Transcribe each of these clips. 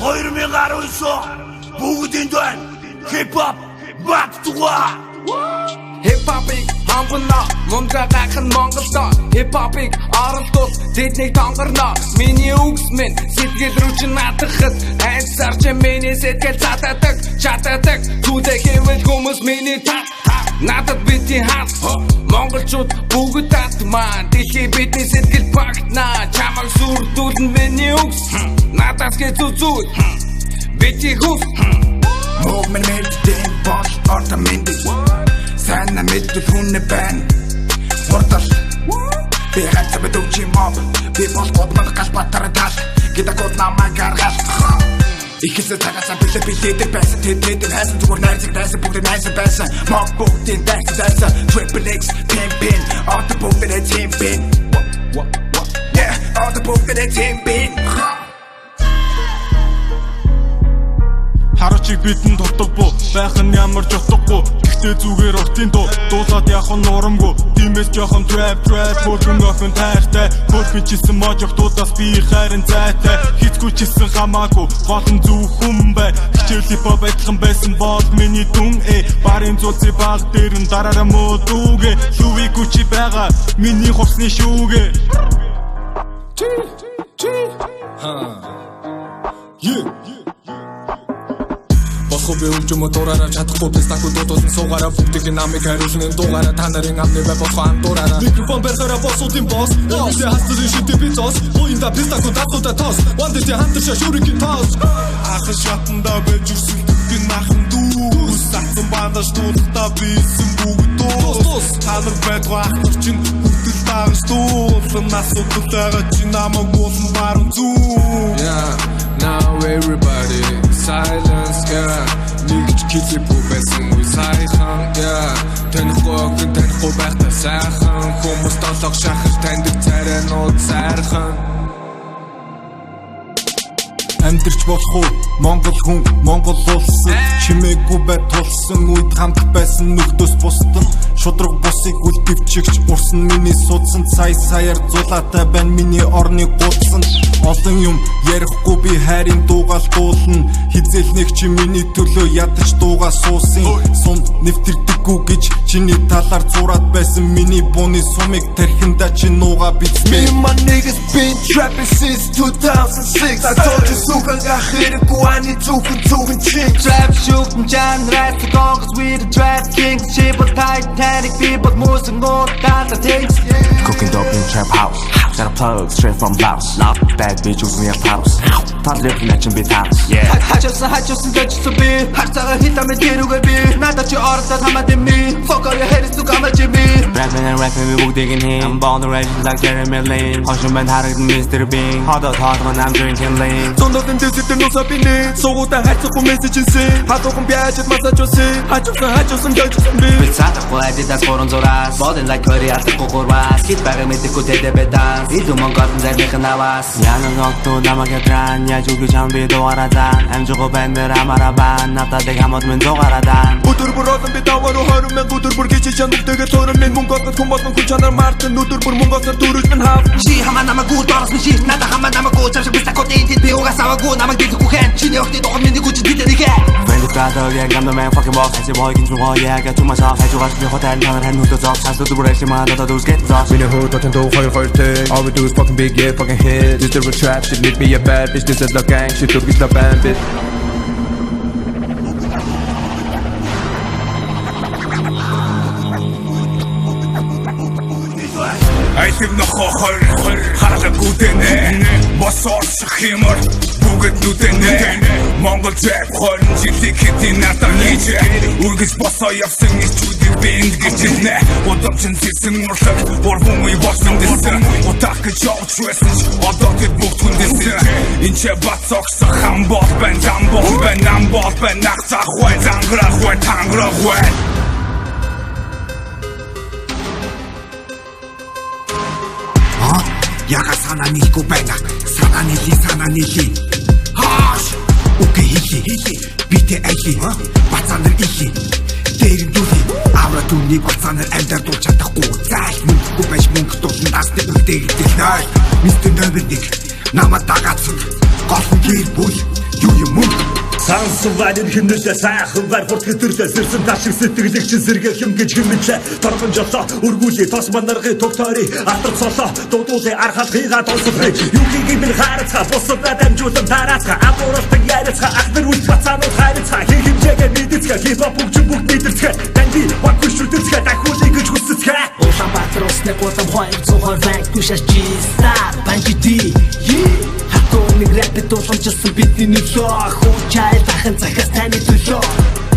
2019 бүгдийн дан хип-хоп багтугай. Hip-hop-ыг хангана мундаг гайхан Монголдо Hip-hop-ыг оролдвол тэднийг тонгорно. Миний үгс минь сэтгэл рүү чи наадахад айсаар чи миний сэтгэл цатадаг түүдэг хэвэл хүмүүс миний тат надад бити хат монголчууд бүгд татмаа дэлхий бидний сэтгэл багтна чамаг сүрдүүлэн миний үгс надаас гэ зүзүүд бити хүс мог мен мэддэг бол ортаминди Sana мэддэг хүн байна хурдал би хацаа дүүчи моб би бол годмаг галбатар тал гэдэг код намайг гаргал Ихэсэ цагаасаа билээ байсан тэд хайсан зүгээр найрсаг дайсан бүгд найсан байсан мог бүгдийн дайсан Triple X пин all the бүгд нэг team pin yeah all the бүгд нэг team pin Харачиг бидэн дутаггүй байх нь ямар ч утгагүй гэхдээ зүгээр уртын дуулаад явах нь урамгүй тиймээс жоохон trap хөргөн охин тайртай хөргөн чисэн можогтуудаас би хайрын зайтай хитгүй чисэн хамаагүй гол нь зөв хүн бай хичээл хип-хоп адилхан байсан бол миний дүн барын зузы баг дээр нь дараараа мөөдүүгээ Louis Gucci байгаа миний хувцсны шүүгээ Хобби үлжмө дураараа чадахгүй пистаку дуудуулсан суугаараа бүгдийг намайг хариулсан дугаараа та нарын амны бай болох андуураараа микрофон барихаараа босуудын босс Өвсө хастарын шидэв би зос Уинда пистаку датуудаа тос Вандити хантарша шүрикийн тос Ахын шатанда байж үсэн түгэн ахын дүүс Сахсан бандаж дуулахтаа бийсэн бүгд дуус Та нар байдгаа ахнар чинь хүртэл даагаш дуулсан Асуудалтайгаа чи намайг уулан баруун зүү Yeah, now everybody silence, yeah Нэгж килипүү байсан үе сайхан, yeah Танихгүй байхдаа сайхан Хүмүүс толгох шахаж таньдаг царайнууд сайрхан Амьдэрч болох уу Монгол хүн Монгол улсад чимээгүй бай тулсан үед хамт байсан нөхдөс бусдын шудраг бусыг үлдэвчигч урсан миний судсан саяар зулаатай байна миний орны гудсан олон юм ярихгүй би хайрын дуугаал дуулна хизээлнэх чи миний төлөө ядаж дуугаа суусын сум нэвтэрдэггүй гэж чиний талаар зураад байсан миний бууны сумыг тархинда чи нуугаа бицмэ Me and my niggas been trapping since 2006 I told you сука гахэрэггүй ани зүхэн чин Trap shooting John Rice the Congress with the Trap Kings Ship of Titanic people moving more than the things Cooking dope in trap house Got a plug straight from Laos Bad bitch use me a house Taught living at your big house Yeah 하쳤어 던졌어 비 학사가 히타면 뒤로가 비 나다치 얼었다 담아대 미 Fuck all your haters 누가 맞지 미 Rapping and rapping we both digging in I'm born to rage like Jeremy Lin 허쉬만 하르던 Mr. Bean 허덕허덕 I'm drinking lean 손도든 드시든 노사비니 소고다 할수고 메시지시 하도금 벼짓 마사조시 하쳤음 결주선 비 비싸다고 아디다 소론 조라스 Ballin' like Curry 아따고 고라스 깃발을 믿고 대대배 단스 이두먼 것은 잘 내가 나왔어 야는 억도 남아게 드란 야 주교 장비도 알아단 엠주고 밴들 아마라반 납다대 감어두면 도가라단 Өдөр бүр олон би давааруу 20 мянга өдөр бүр гिचиж чанагтэйгээ төрөн минь мөнгө олгох хүн болгон хүн чанар мартан өдөр бүр мөнгө олсоор дөрөж минь хав Чи хамаа намайг дорос ми чи надаа хамаа намайг цааш бистакот эйт би угасаваагүй намайг дэхгүй хэн чиний охты дохол миний гүч дидэрихэ Friendly brother yeah I'm the man fucking boss 하지 보이긴 좀 yeah I got too much off 해줘가지고 내 호텔 하늘 한 후도 적 사수도 부르지만 너도 do get off We know who 도텐도 헐헐대 All we do is fucking big yeah fucking hit This the real trap shit make me a bad bitch This is the gang shit to be the band bitch Айтив нохо хор харага гүтэнэ бос орчих хэмэр бүгд нүдэнэ Монгол рэп хорин жилиг хэдийн надад хийж үргэж босоо явсан нийчүүдийг бэнд гэжэлнэ удамчин зэсэн урлаг бурхан үе болсон дэсэн утах гэж явж байсан ч одоо тэд бүгд хүндэсэн энэ ч бацогс хам бол бэн зам бол бэн нам бол бэн нахцах хой занграх хой танграх хой Яга санаа нийлгүй байна. Санаа нийли. Хааш. Окей хили. Битэ айли. Бацаанар или. Дээр дүли. Авра түүний бацаанар амьдар дуулж чадахгүй. Зайл мөнгөгүй байж мөнгө дуулсан насны үлдээ гэдэг ной. Мистер Нобелик намайг дагаацсан. Гол нь гэр бүл. юу юм мөнгө Сансан вайнын химнэлээ сайхан вайр хурд гэтэрлээ сэрсэн ташиг сэтгэлийг чин сэргээ хим гэж химэлээ торгон жолоо өргүүлээ тос манаргын туг тойрыг алтар цолоо дуудуулээ архалхыгаа донсолгоо юугийн минь харацгаа босдоо дамжуулан тараацгаа амууралтан яриацгаа ахнар үл бацаанууд хайрцгаа хин хэмжээгээ мэдэрцгээ хипхоп бүгд мэдэрцгээ данди вакуш шүтэрцгээ дахиулъя гэж хүсцгээ Улаанбаатар усны гудам 200 ванг түшаш чиста банжити Нэг рэпэд уламжилсан бидний нөлөө Хуучай дахин захаас таны төлөө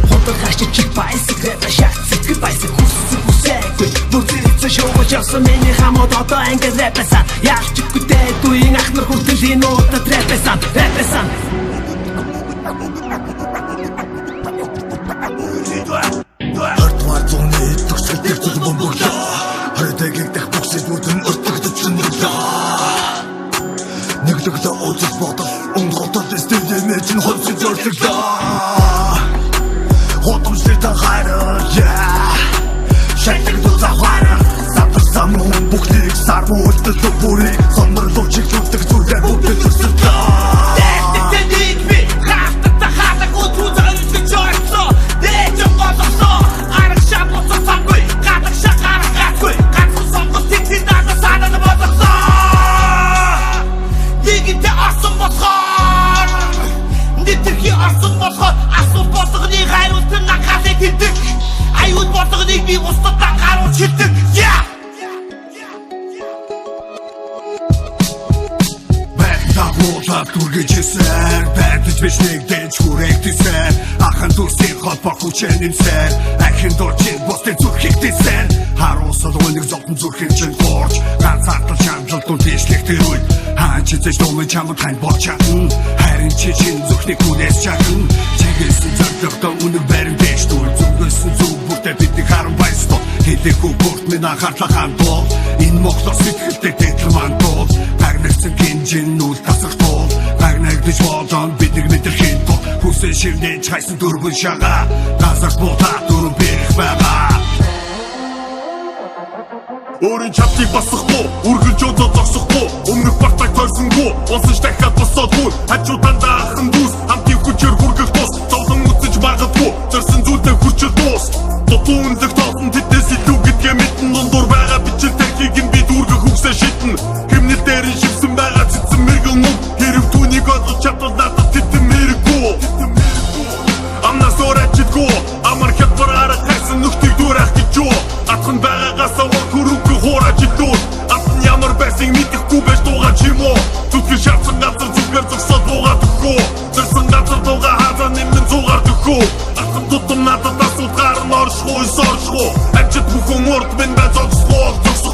Ходог хашиж чиг байсаг рэпэ шат сэтгэл байсаг хүсээгүй Бүр зэрэгцэн шоугож явсан миний хамууд одоо ангид рэпэсан Яалчиггүй дайдуин ахнар хүртэл энэ удаад рэпэсан Ардмар зуны төгсгөл дээр зүг бомбоглоо Харитагийг дах боксид нүдэн өртөгдөж чөнөглөө Нэглэглээ ууцс бодол Унготол дэстэмэж чин хонсож өрлөглөө Хотомжлээ та хайраа Шайтэг дуза хайраа Сатар самун бүхнийг сармуултал бүрийг Сонморлуу чиглүүлдэг зүйлээ бүгд төсөлтөө Түргэжсээр байдж биш нэг дэж хүрээхтэйсээр Ахын дүрсийн холбоо хүчэнэмсээр Ахын дурчин бостэй зүрхэгтэйсээр Харуусал өнөг золтон зүрхэн чин горч Ганцаартал шамжилтун тийшлэгтэр үед Хаан чизэж думын чамд хань болчаан Харин чи чин зүрхний күнээс чаган Чигэлсэн зордогтой өнөг барин дэштүүл Зүгөөсөн зүг бүртээ бидний харан байстол Хэлэхүү бүрт минь анхаарлаа хандуул Энэ моглоо сэтгэлтэй дэтлэн мандуул Гагнагцэн гинжин нүл тасагтуул Гагнагдаж болон биднийг мэдэрхийн тул Хүсээ ширнэж хайсан дөрвөн шагаа Газарт буудаа дөрвөн бэрх байгаа Өөрийн чавтыг басахгүй, үргэлж өдөө зогсохгүй Өмнөх бартаг тойрсонгүй, болсож дахиад босоодгүй Хажууданда ахын дүүс, хамтын хүчээр хүргэх тус Зовлон үтсэж магадгүй, зорьсон зүйлдээ хүрчил дуус Дутуунлэг тоосон тэднээс илүү гэдгээ мэдэн Дундуур байгаа бичил тархийг нь бид үргэх үгсээ шитэн Химнэл дээр нь шивсэн байгаа цэцэн мэргэл мөн Хэрв түүнийг олж чадвал надад тэтэн мэрэггүй Амнаас орачидгүй, амар хятвар арга хайсан нүхтийг дүүрах гэж юу Атхан байгаагаас авал хүрүүгүй хуураж идүүл Атан ямар байсыг мэдэхгүй байж дуугаж юм уу Зүтгэл шаардсан газар зүгээр зогсоод буугаад өгөө Зэрсэн газар дууга хаазаа нэмэн зуугаар дөхөө Атан тутам надад асуулгаар нь оршгүй, соршгүй Амжид бүхэн урд минь бай зогсгүй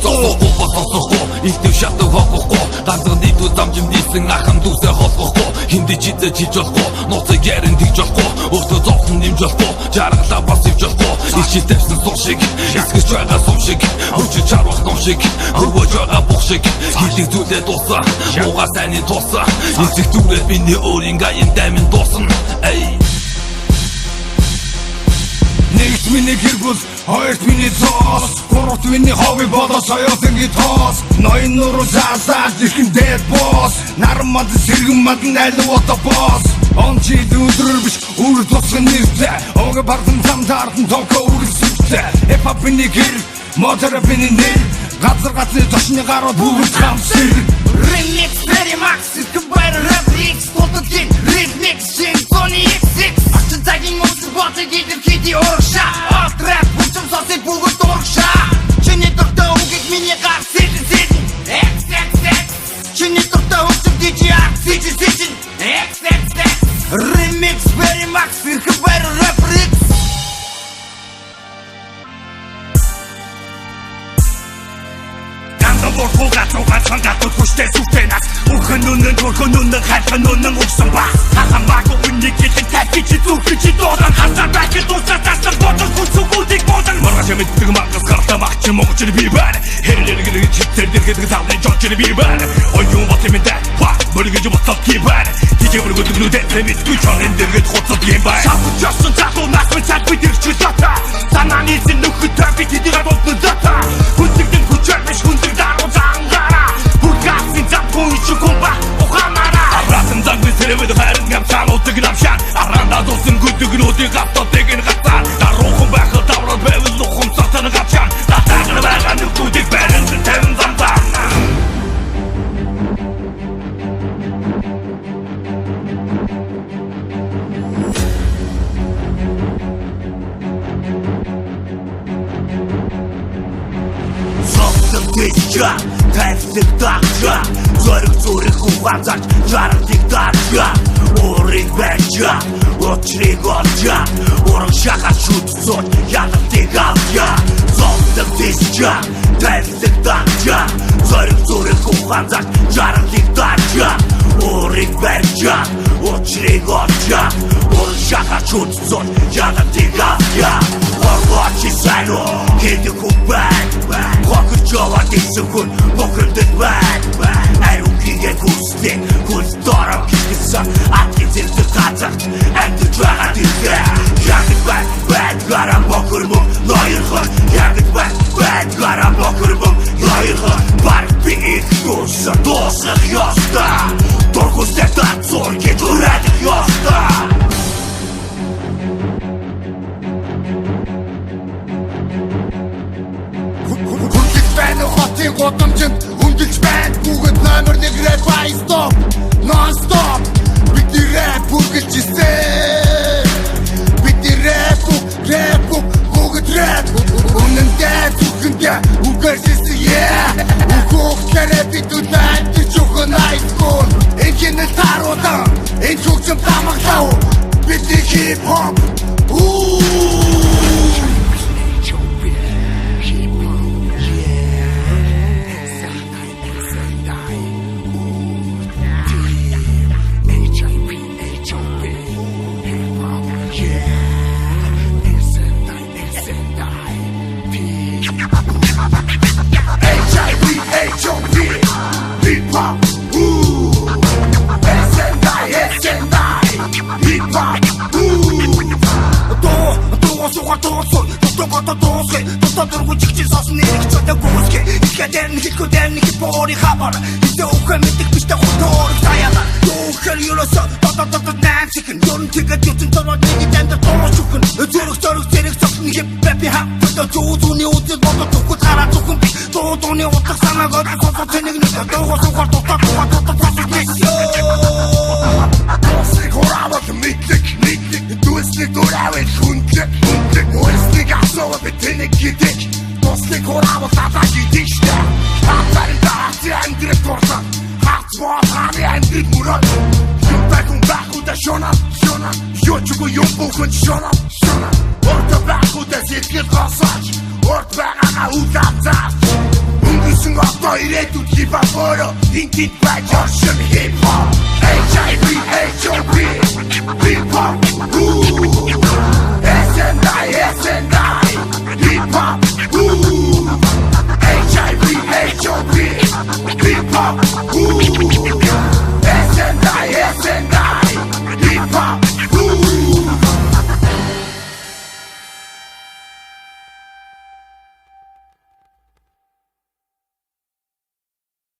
Зогсохгүй, илтэв шатаг хоохохгүй Ганцхан дийдүү замжим дийсэн ахын дүүсээ холбохгүй Хинди чидэж хийж болохгүй, нууцыг ярин тэгж болохгүй Өөртөө зовхон нэмж болохгүй, жаргалаа бас ивж болохгүй Ичил тавьсан сум шиг, эсгэж байгаа сум шиг Хөрчиж чарвах ном шиг, хөрвөж байгаа бух шиг Хилийг зүйлээ дуусаа, муугаа сайнын туусаа Эцэг дүүрээд миний өөрийн гаян даймын дуусан Нэгт миний гэрбүл, хоёрт миний цоос Гуравт миний хобби болоо соёлынгийн тоос Ноён нуруу заасаад ирхэн дээд босс Наран мад сэргэн мадн айлуу одоо босс Он жил өдрөр биш, үр тусгын нэртэй Ога бардын замдаардан толко үргэлсэлтэй Хип-хоп миний гэр, мотор миний нэр Газар гацны тошны гарууд бүгд хамсэр Remix, Perry Max, Escobar, Rap X Тултын, Remix, Sony XX Ачын цагийн үсэг боцыг идэр хиди урагшаа Alt rap, хүчм сосыг бүгд урагшаа Чиний дуртай үгийг миний гар сэтэн XXX Чиний дуртай хүчм DJ Art сэтэн XXX Remix, Perry Max, Escobar, Rap X Бургугаа цугаалхан гадуур хүчтэй сүртэй нас Үрхэн нүнэн төрхөн нүнэн хайлхан нүнэн өгсөн ба Хахан багу үннийг хэлэн тайхиж зүрхэж дуудан Хасаа байхад дуусаа таслах бодол хүсүгүүдийг буудан Маргаш мэддэг мангас гарта махч монгочны би байна Хэрлэрэг чиптэр дэргэдэг тавны жолчны би байна Оюун бот юм даа, мөргөж ботлоо ки байна Тижээ мөргөдөг нүдэ мэдгүй чонын дэргэд хуцад юм байна Шахуч ёсон цаатуу нас мэт цаат бидэрч дата Санааны зэн нөхөд трафик хэдийгээр болтно дата Хүндэгдэн хүчээр биш хүндэг даруу Burgasi, Zapu, Chukumba, Ohamara. Abraçam, Zangli, Televido, Harin, Gamsano, дэсча тайлдаг дагча зориг зүрх ухаанзаж жаргалыг дарча өөрийг барьча учрыг олча уран шахаж шүтсүүд ялалтыг авча зовлог дэсча тайлдаг дагча зориг зүрх ухаанзаж жаргалыг дарча өөрийг барьча учрыг олча уран шахаж шүтсүүд ялалтыг авча Оргочи сайно хэдэг хүбэн Хогж яваад исэн хүн бохирдод байна Ариукигээ хүсдэг хүл дорог гисэн Атгий зэрдэг газар амьдж байгаа дэргэ Ягд байна байдгаараа бохир мөн ноёрхон Ягд байна байдгаараа бохир мөн ноёрхон Баг би их дуусах ёстой Дургустай танцор гэж үрэлэх ёстой Хотын гудамжинд хөндлөж байна Бүгд номер 1 рэп стоп нон-стоп Бидний рэп үргэлжсэн Бидний рэп бүгд рэп Үнэндээ зүхэндээ үгэрсэсэн Үхөхлээрээ бид үнэн гэж өгөн айскун Энэ хинэл таруудан энэ чүгчм тамаглав Бидний хип-хоп Бори хабар Истэ ухэ мэдэх биштэй хутуурыг саяна Юухэр юросо Додододод наймсикэн Юрн тэгээд юцэн тороод нэгэд амьдар тоошукэн Зүрх зэрэг цогтэн хип-бэпи хаппэдэ Зүүзүүний үзэл бодо зүхүүд хараа зүхэн би Дуудууны утах санааг өдөр сонсоо тэнэг нэгэ Дуугоо сухар тутаа фасук нэсё Дослыг хураавал мэдлэг Дүүслыг дуравал хүндлэг Уэслыг асууа би тэнэг гэдэг Дослыг хураавал татаа гэдэг штэ Хатарын даацы амьдрэх дурсан Хац бол хааны амьдрэх мөрөд Юутай хүн байхуда шонам Юучгүй юм бүхэн шонам Орто байхуда сэтгэл госооч Орт байгаагаа үл авцаач Өнгөрсөн одоо ирээдүйд хипап өөрөө Интид байж оршин хип-хоп HIV, HOP Hip-hop SNI Hip-hop HIV, HOP Hip-hop